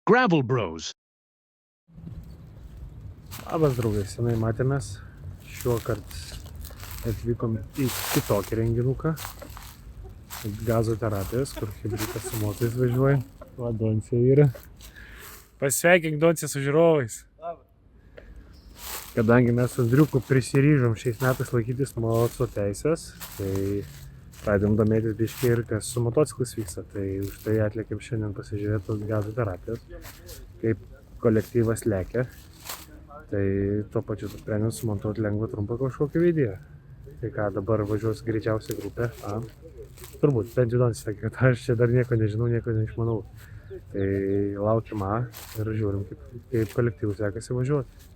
Gravel Bros. Labas draugai, senai matėmės. Šiuokart atvykom į kitokį renginuką. Gazo terapijos, kur hibridas su motais važiuoja. Va, Doncija yra. Pasveikink Doncija su žiūrovais. Kadangi mes su Andriuku prisiryžom šiais metais laikytis moco teisės, tai pradėjom domėtis biškį ir kas su motociklais vyksta. Tai už tai atlėkėm šiandien pasižiūrėti gazo terapijos, kaip kolektyvas lekia. Tai tuo pačiu sprendėm sumontuoti lengvą trumpą kažkokį video. Tai ką, dabar važiuos greičiausiai grupė. Turbūt, bent jau Doncija sakė, kad aš čia dar nieko nežinau, nieko neišmanau. Tai laukiam ir žiūrim, kaip kolektyvus sekasi važiuoti.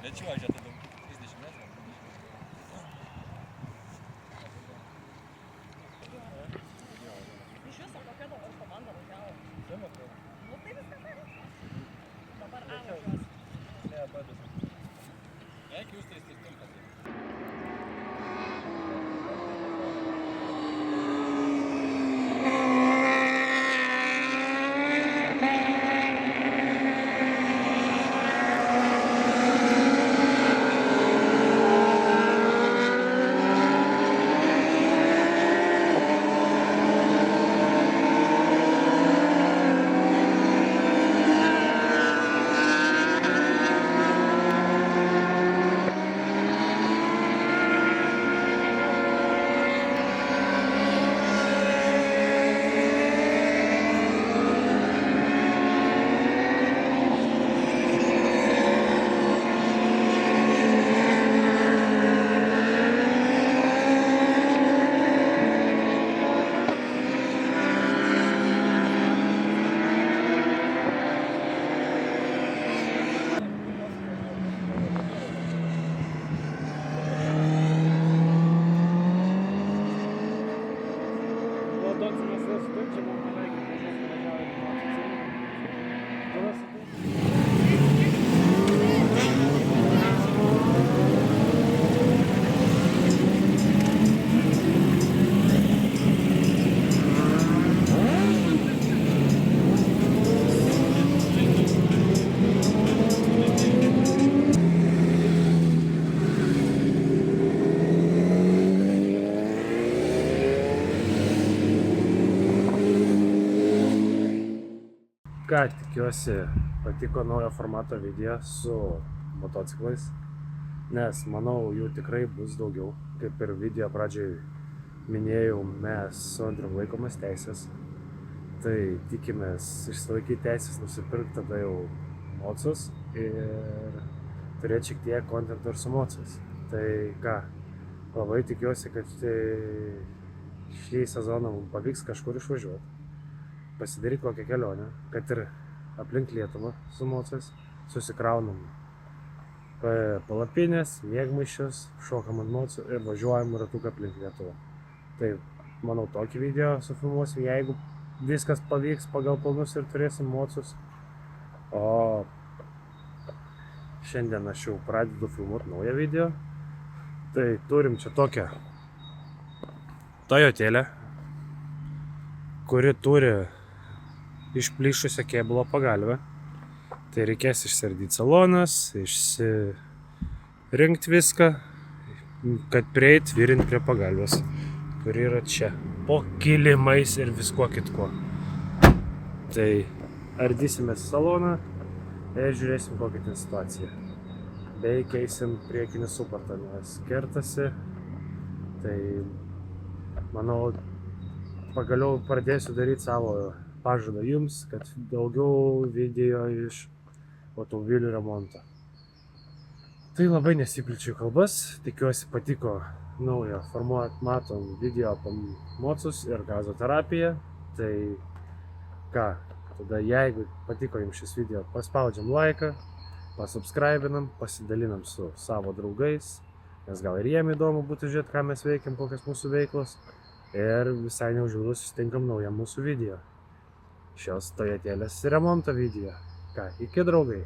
Lėčiau važiuoti daug, 30 metrų. Iš viso kokia dabar komanda važiavo? Nu tai viskas gerai. Dabar važiuos. Ne, padės. Jeigu jūs tai stumpat. Ką, tikiuosi patiko naujo formato video su motociklais, nes manau jų tikrai bus daugiau. Kaip ir video pradžioj minėjau, mes su Andrium laikomas teisės, tai tikimės išsilaikyti teisės, nusipirkti tada jau mocus ir turėti šiek tiek kontento ir su mocus. Tai ką, labai tikiuosi, kad šį sezoną mums pavyks kažkur išvažiuoti. Pasidaryti kokią kelionę, kad ir aplink Lietuvą su mocais, susikraunam palapinės, miegmaišius, šokam ant mocų ir važiuojam ratuką aplink Lietuvą. Tai, manau, tokį video sufilmuosim, jeigu viskas pavyks pagal planus ir turėsim mocus. O šiandien aš jau pradedu filmuoti naują video. Tai turim čia tokią Toyotėlę, kuri turi išplyšusią kėbulo pagalvę. Tai reikės išsiardyti salonas, išsirinkti viską, kad prieit virint prie pagalvės, kuri yra čia, po kilimais ir viskuo kitkuo. Tai ardysimės saloną ir žiūrėsim kokią ten situaciją. Bei keisim priekinį suportą, nes kertasi. Tai manau, pagaliau pradėsiu daryti savo pažadą jums, kad daugiau video iš automobilių remonto. Tai labai nesiplėčiu kalbas, tikiuosi patiko naują formato video apie mocus ir gazo terapiją. Tai ką, tada jeigu patiko jums šis video, paspaudžiam laiką, pasubscribinam, pasidalinam su savo draugais, nes gal ir jiem įdomu būtų žiūrėti, ką mes veikiam, kokios mūsų veiklos. Ir visai neužilgo susitinkam naują mūsų video. Šios Toyotėlės remonto video. Ką, iki draugai.